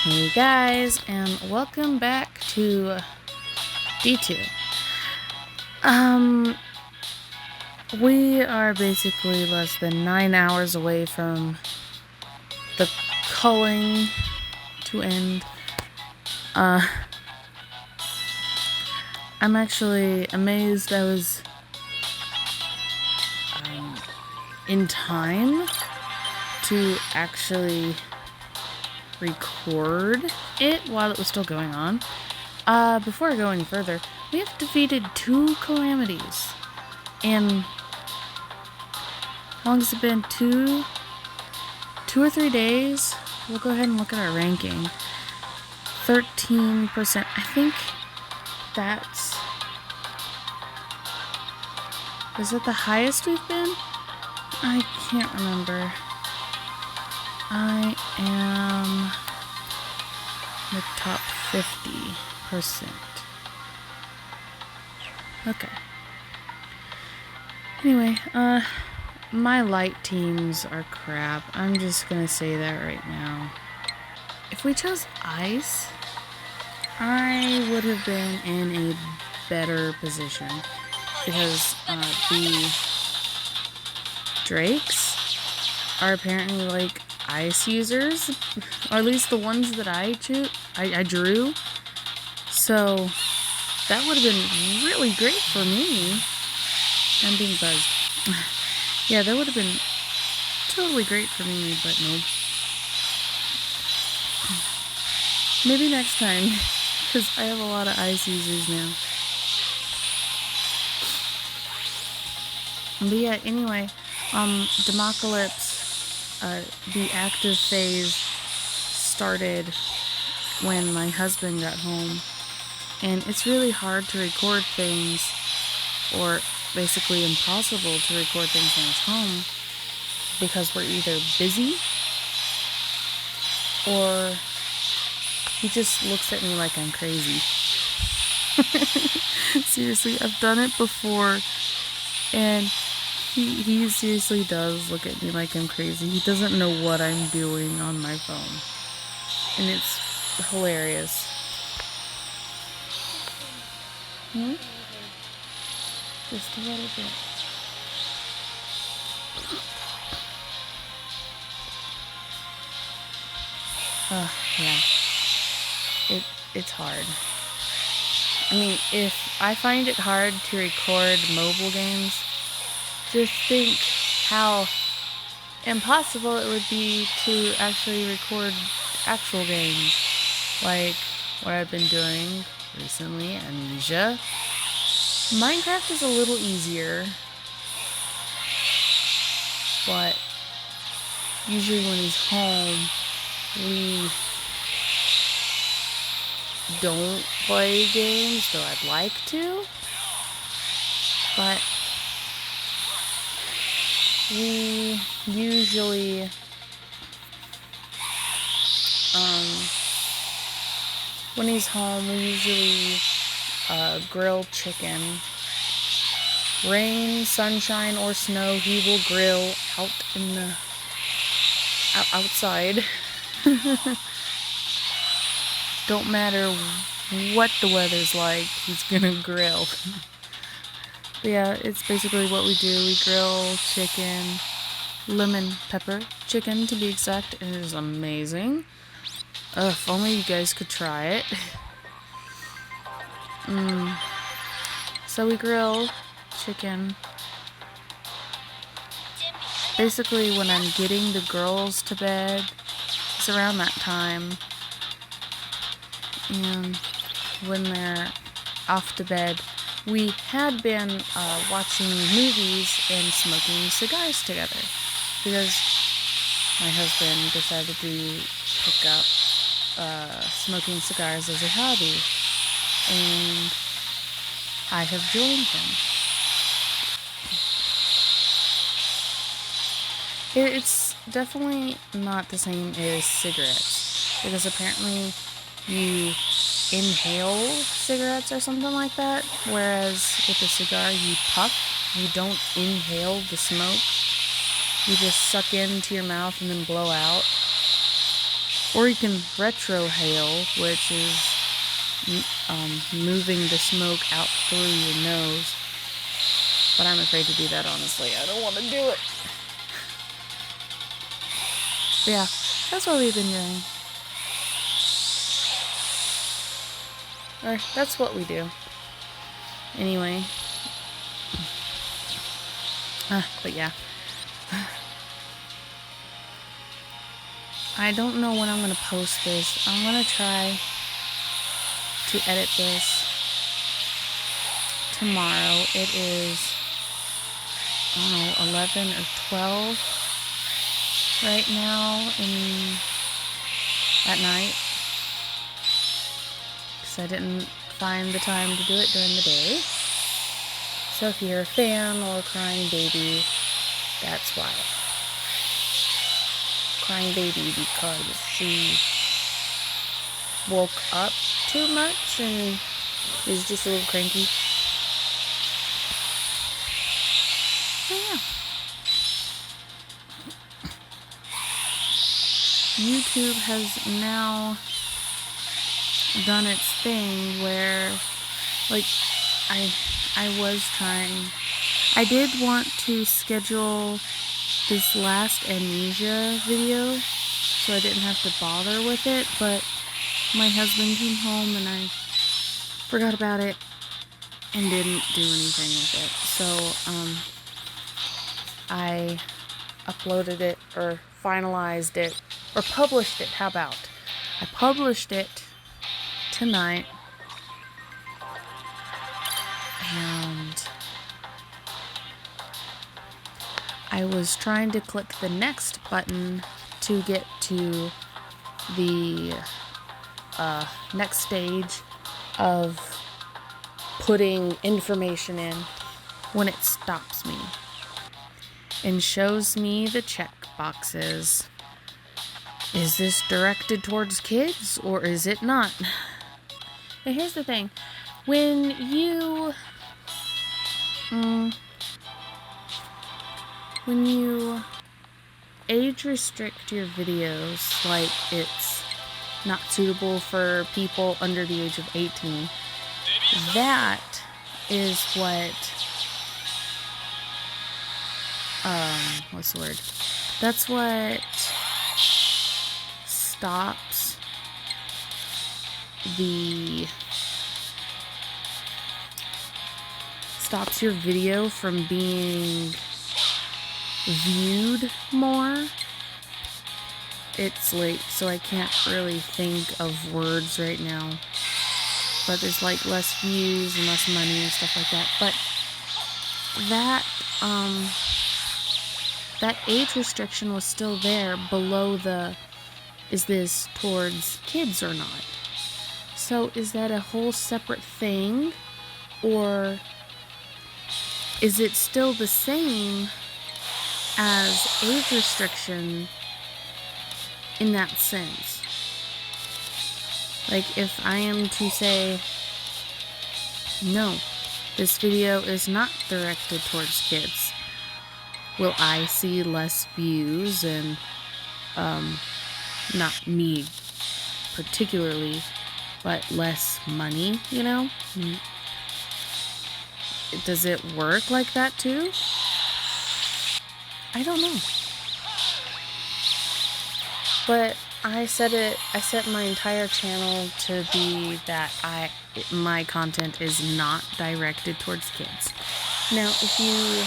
Hey guys, and welcome back to D2. We are basically less than 9 hours away from the culling to end. I'm actually amazed I was in time to actually record it while it was still going on. Before I go any further, we have defeated 2 calamities. And how long has it been? Two or 3 days? We'll go ahead and look at our ranking. 13%. I think that's... Is it the highest we've been? I can't remember. I am the top 50%. Okay. Anyway, my light teams are crap. I'm just gonna say that right now. If we chose ice, I would have been in a better position because the drakes are apparently like ice users, or at least the ones that I drew. So that would have been really great for me. I'm being buzzed. Yeah, that would have been totally great for me, but no. Maybe next time, because I have a lot of ice users now. But yeah, anyway, Democalypse, the active phase started when my husband got home, and it's really hard to record things, or basically impossible to record things when he's home, because we're either busy or he just looks at me like I'm crazy. Seriously, I've done it before, and he seriously does look at me like I'm crazy. He doesn't know what I'm doing on my phone, and it's hilarious. Just a little bit. Yeah. It's hard. I mean, if I find it hard to record mobile games, just think how impossible it would be to actually record actual games. Like what I've been doing recently, Amnesia. Minecraft is a little easier, but usually when he's home, we don't play games, though I'd like to. But we usually when he's home, we usually grill chicken. Rain, sunshine, or snow, he will grill out in the outside. Don't matter what the weather's like, he's gonna grill. But yeah, it's basically what we do. We grill chicken, lemon pepper chicken to be exact, and it is amazing. If only you guys could try it. So we grill chicken. Basically, when I'm getting the girls to bed, it's around that time. And when they're off to bed, we had been watching movies and smoking cigars together, because my husband decided to pick up smoking cigars as a hobby, and I have joined him. It's definitely not the same as cigarettes, because apparently you inhale cigarettes or something like that, whereas with a cigar you puff. You don't inhale the smoke. You just suck into your mouth and then blow out. Or you can retrohale, which is moving the smoke out through your nose. But I'm afraid to do that, honestly. I don't want to do it. But yeah, that's what we've been doing. Or that's what we do. Anyway. But yeah. I don't know when I'm going to post this. I'm going to try to edit this tomorrow. It is, I don't know, 11 or 12 right now at night. Because I didn't find the time to do it during the day. So if you're a fan or a crying baby, that's why. Crying baby because she woke up too much and is just a little cranky. So yeah. YouTube has now done its thing where, like, I did want to schedule this last amnesia video so I didn't have to bother with it, but my husband came home and I forgot about it and didn't do anything with it. So I uploaded it or finalized it or published it. How about I published it tonight, and I was trying to click the next button to get to the next stage of putting information in when it stops me and shows me the check boxes. Is this directed towards kids or is it not? But here's the thing. When you age restrict your videos, like it's not suitable for people under the age of 18, that is what, what's the word? That's what stops your video from being viewed more. It's late, so I can't really think of words right now. But there's like less views and less money and stuff like that. But that age restriction was still there below the, is this towards kids or not? So is that a whole separate thing? Or is it still the same as age restriction in that sense? Like, if I am to say, no, this video is not directed towards kids, will I see less views and, not me particularly, but less money, you know? Does it work like that too? I don't know. But I set my entire channel to be that my content is not directed towards kids. Now, if you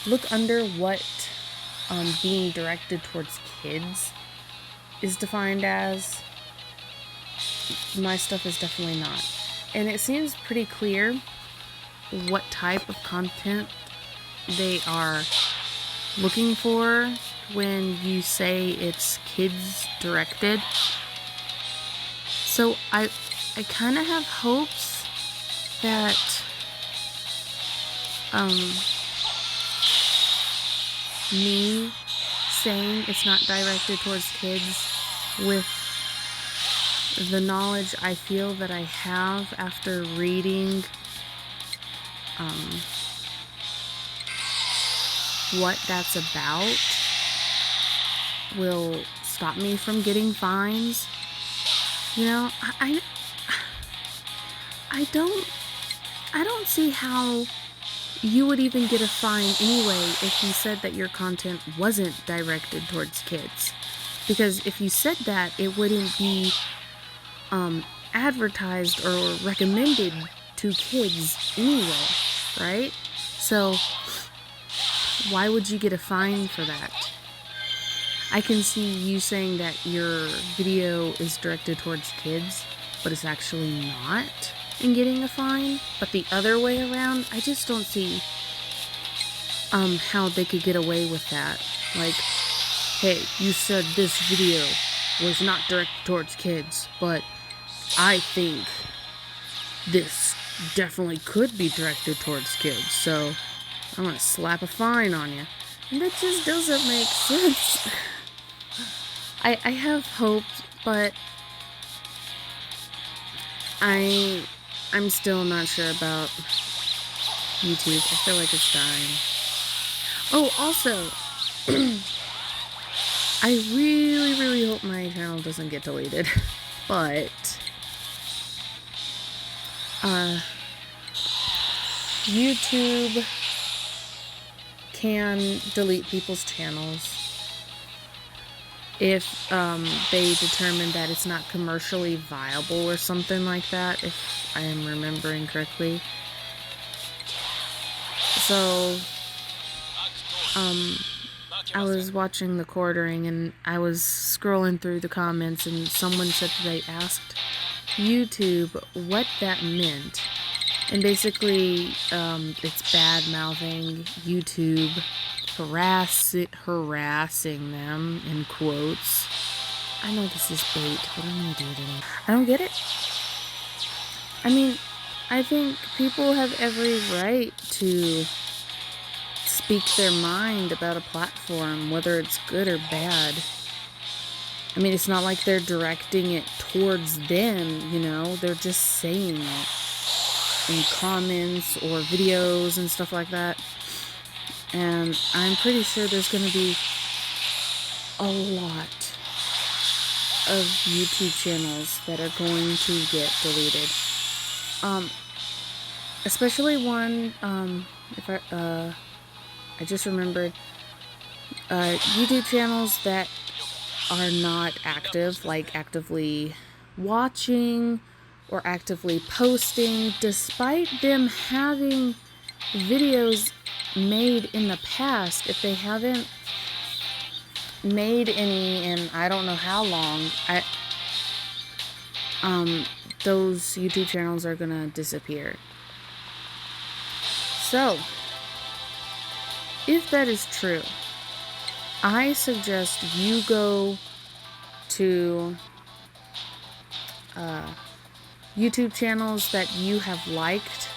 look under what being directed towards kids is defined as, my stuff is definitely not. And it seems pretty clear what type of content they are looking for when you say it's kids directed. So I kind of have hopes that me saying it's not directed towards kids, with the knowledge I feel that I have after reading what that's about, will stop me from getting fines. You know, I don't see how you would even get a fine anyway if you said that your content wasn't directed towards kids. Because if you said that, it wouldn't be advertised or recommended to kids anyway, right? So why would you get a fine for that? I can see you saying that your video is directed towards kids, but it's actually not, and getting a fine. But the other way around, I just don't see how they could get away with that. Like, hey, you said this video was not directed towards kids, but I think this definitely could be directed towards kids, so I'm gonna slap a fine on you. And that just doesn't make sense. I have hope, but I'm still not sure about YouTube. I feel like it's dying. Oh, also, I really, really hope my channel doesn't get deleted. But YouTube can delete people's channels if they determine that it's not commercially viable or something like that, if I am remembering correctly. So I was watching the quartering and I was scrolling through the comments, and someone said that they asked YouTube what that meant. And basically, it's bad-mouthing YouTube, harassing them, in quotes. I know this is bait, but I'm gonna do it anyway. I don't get it. I mean, I think people have every right to speak their mind about a platform, whether it's good or bad. I mean, it's not like they're directing it towards them, you know? They're just saying it in comments or videos and stuff like that. And I'm pretty sure there's going to be a lot of YouTube channels that are going to get deleted. Especially one, if I just remembered, YouTube channels that are not active, like actively watching or actively posting, despite them having videos made in the past. If they haven't made any in I don't know how long, those YouTube channels are gonna disappear. So, if that is true, I suggest you go to YouTube channels that you have liked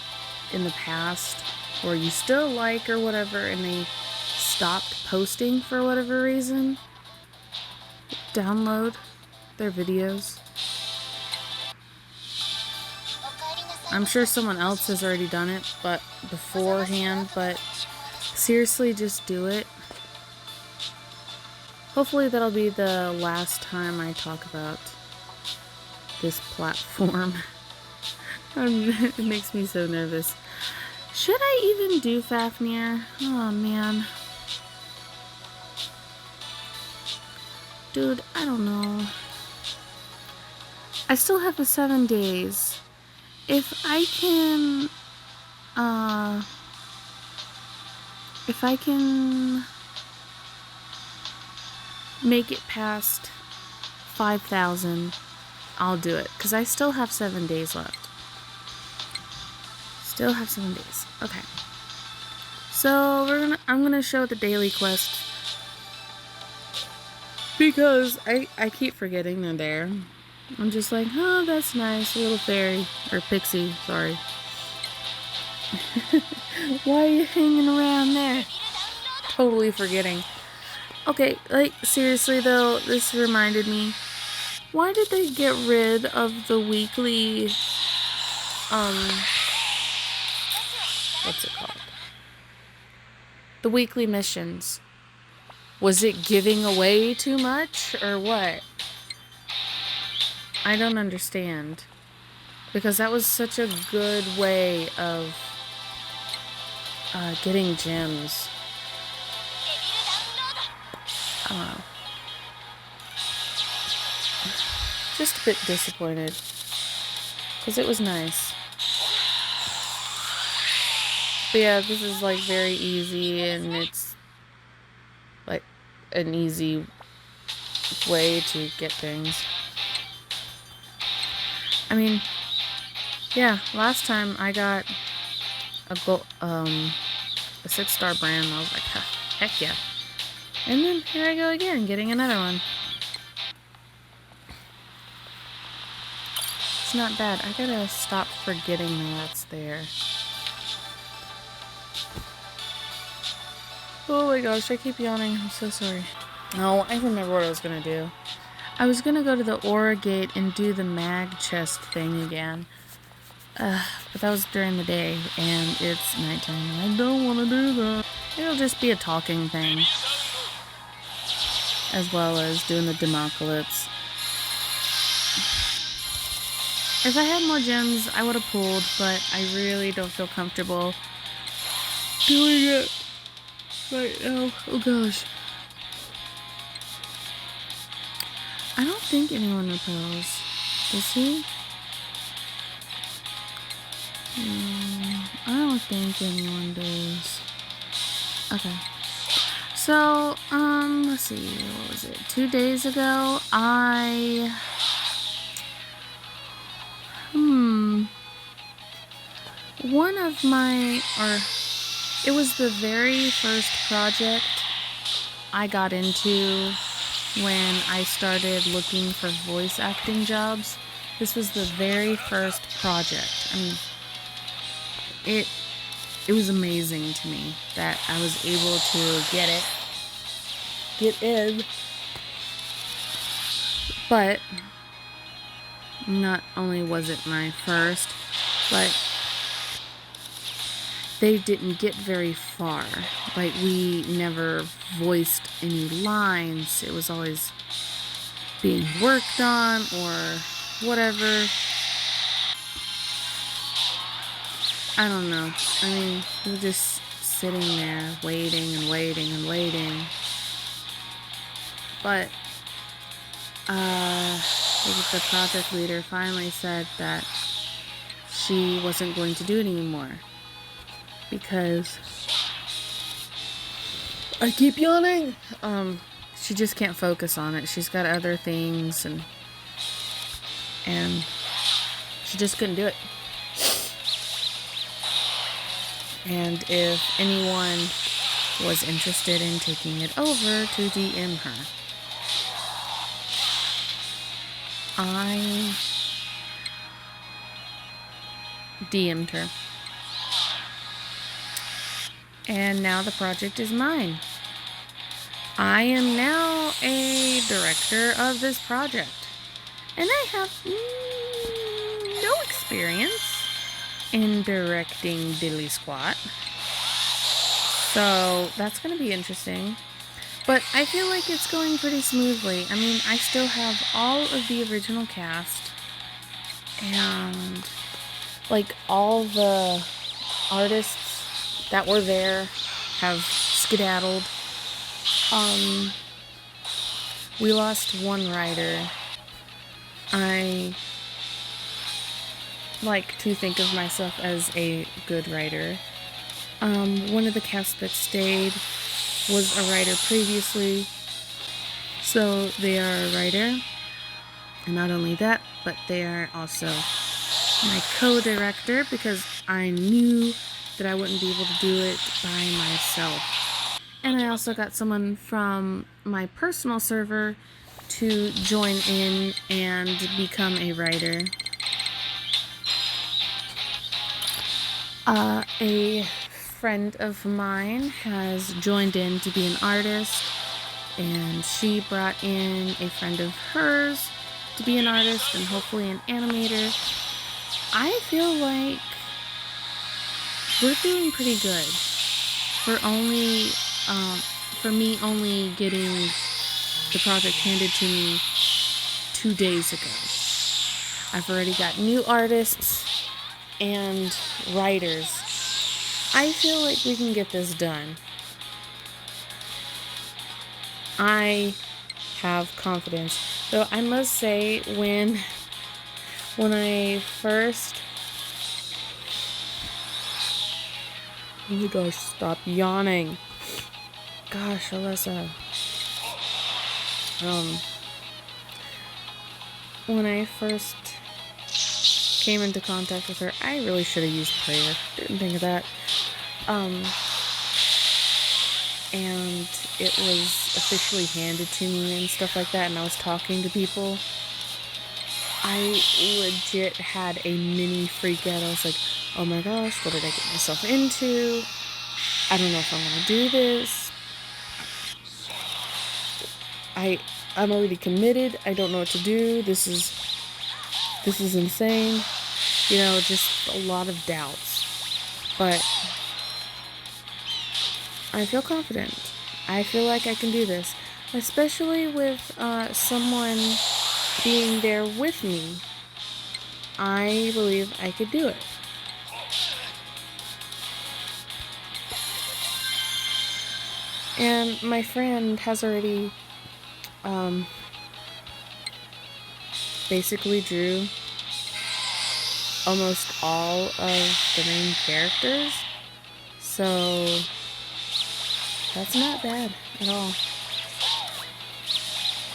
in the past, or you still like or whatever, and they stopped posting for whatever reason. Download their videos. I'm sure someone else has already done it, but beforehand, but seriously, just do it. Hopefully that'll be the last time I talk about this platform. It makes me so nervous. Should I even do Fafnir? Oh man. Dude, I don't know. I still have the 7 days. If I can make it past 5,000, I'll do it, because I still have 7 days left. Still have 7 days. Okay. So I'm gonna show the daily quest, because I keep forgetting they're there. I'm just like, oh, that's nice, a little fairy or pixie. Sorry. Why are you hanging around there? Totally forgetting. Okay, like, seriously though, this reminded me. Why did they get rid of the weekly, what's it called? The weekly missions. Was it giving away too much or what? I don't understand. Because that was such a good way of getting gems. I don't know. Just a bit disappointed. Because it was nice. But yeah, this is like very easy, and it's like an easy way to get things. I mean, yeah, last time I got a 6-star brand. I was like, heck yeah. And then here I go again, getting another one. It's not bad. I gotta stop forgetting that's there. Oh my gosh, I keep yawning. I'm so sorry. Oh, I remember what I was gonna do. I was gonna go to the Aura Gate and do the mag chest thing again. But that was during the day, and it's nighttime, and I don't want to do that. It'll just be a talking thing. As well as doing the Democalypse. If I had more gems, I would have pulled, but I really don't feel comfortable doing it right now. Oh gosh. I don't think anyone repels. Does he? I don't think anyone does. Okay. So, let's see, what was it? 2 days ago, one of my, it was the very first project I got into when I started looking for voice acting jobs. This was the very first project. I mean, it was amazing to me that I was able to get in. But not only was it my first, but they didn't get very far. Like, we never voiced any lines. It was always being worked on or whatever. I don't know. I mean, we were just sitting there waiting and waiting and waiting. But the project leader finally said that she wasn't going to do it anymore. Because I keep yawning. She just can't focus on it. She's got other things, and she just couldn't do it. And if anyone was interested in taking it over, to DM her. I DM'd her. And now the project is mine. I am now a director of this project. And I have no experience in directing Diddly Squat. So that's going to be interesting. But I feel like it's going pretty smoothly. I mean, I still have all of the original cast. And like all the artists that were there have skedaddled. We lost one writer. I like to think of myself as a good writer. One of the cast that stayed was a writer previously, so they are a writer. And not only that, but they are also my co-director, because I knew that I wouldn't be able to do it by myself. And I also got someone from my personal server to join in and become a writer. A friend of mine has joined in to be an artist, and she brought in a friend of hers to be an artist and hopefully an animator. I feel like we're doing pretty good for only for me only getting the project handed to me 2 days ago. I've already got new artists and writers. I feel like we can get this done. I have confidence. Though I must say, when I first... Oh my gosh, stop yawning. Gosh, Alyssa. When I first came into contact with her, I really should have used prayer. Didn't think of that. And it was officially handed to me and stuff like that, and I was talking to people. I legit had a mini freak out. I was like, oh my gosh, what did I get myself into? I don't know if I'm gonna do this. I'm already committed. I don't know what to do. This is insane. You know, just a lot of doubts. But I feel confident. I feel like I can do this. Especially with someone being there with me. I believe I could do it. And my friend has already basically drew almost all of the main characters. So that's not bad at all.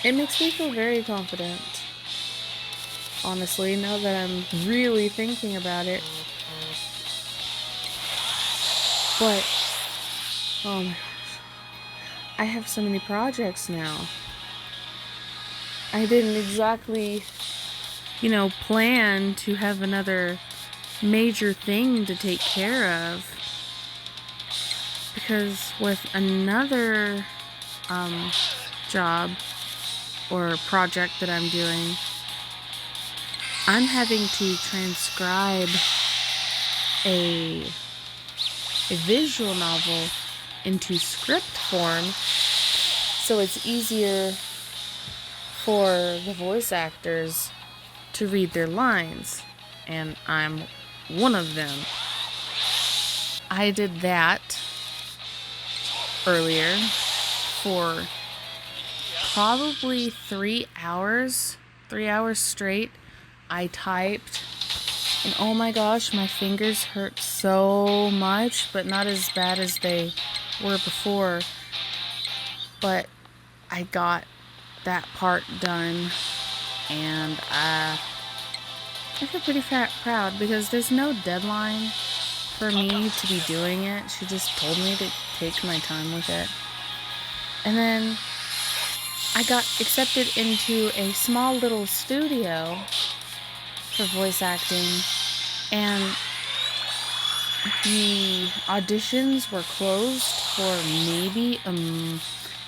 It makes me feel very confident. Honestly, now that I'm really thinking about it. But, oh my gosh. I have so many projects now. I didn't exactly, plan to have another major thing to take care of. Because with another job or project that I'm doing, I'm having to transcribe a visual novel into script form, so it's easier for the voice actors to read their lines, and I'm one of them. I did that earlier for probably 3 hours straight. I typed, and oh my gosh, my fingers hurt so much, but not as bad as they were before. But I got that part done, and I feel pretty proud because there's no deadline for me to be doing it. She just told me to take my time with it. And then I got accepted into a small little studio for voice acting, and the auditions were closed for maybe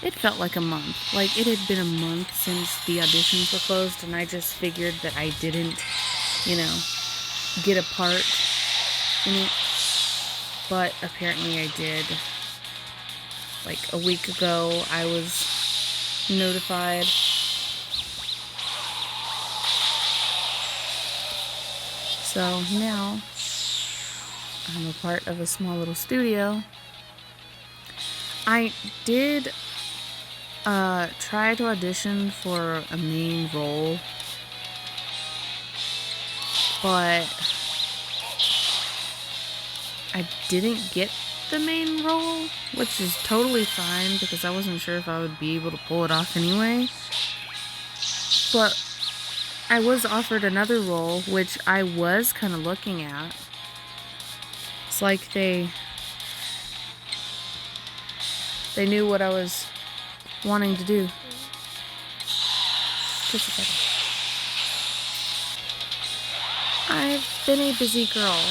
it felt like a month. Like, it had been a month since the auditions were closed, and I just figured that I didn't, get a part in it. But apparently I did. Like, a week ago, I was notified. So now I'm a part of a small little studio. I did try to audition for a main role, but I didn't get the main role, which is totally fine because I wasn't sure if I would be able to pull it off anyway. But I was offered another role, which I was kind of looking at. It's like they knew what I was wanting to do. Just a second. I've been a busy girl.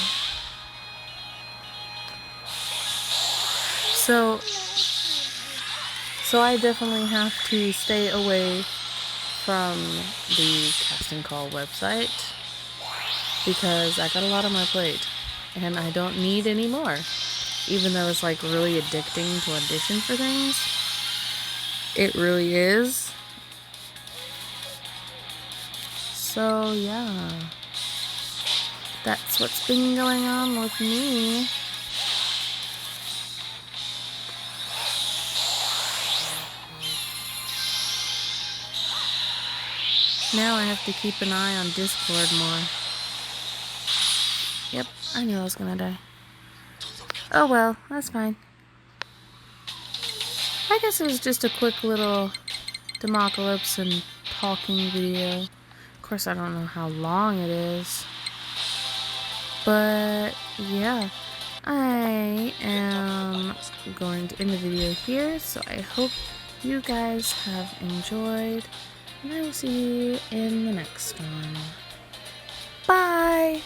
So I definitely have to stay away from the casting call website because I got a lot on my plate and I don't need any more. Even though it's like really addicting to audition for things, It really is. So yeah, that's what's been going on with me. Now I have to keep an eye on Discord more. Yep, I knew I was gonna die. Oh well, that's fine. I guess it was just a quick little Democalypse and talking video. Of course, I don't know how long it is. But yeah, I am going to end the video here. So I hope you guys have enjoyed. And I will see you in the next one. Bye!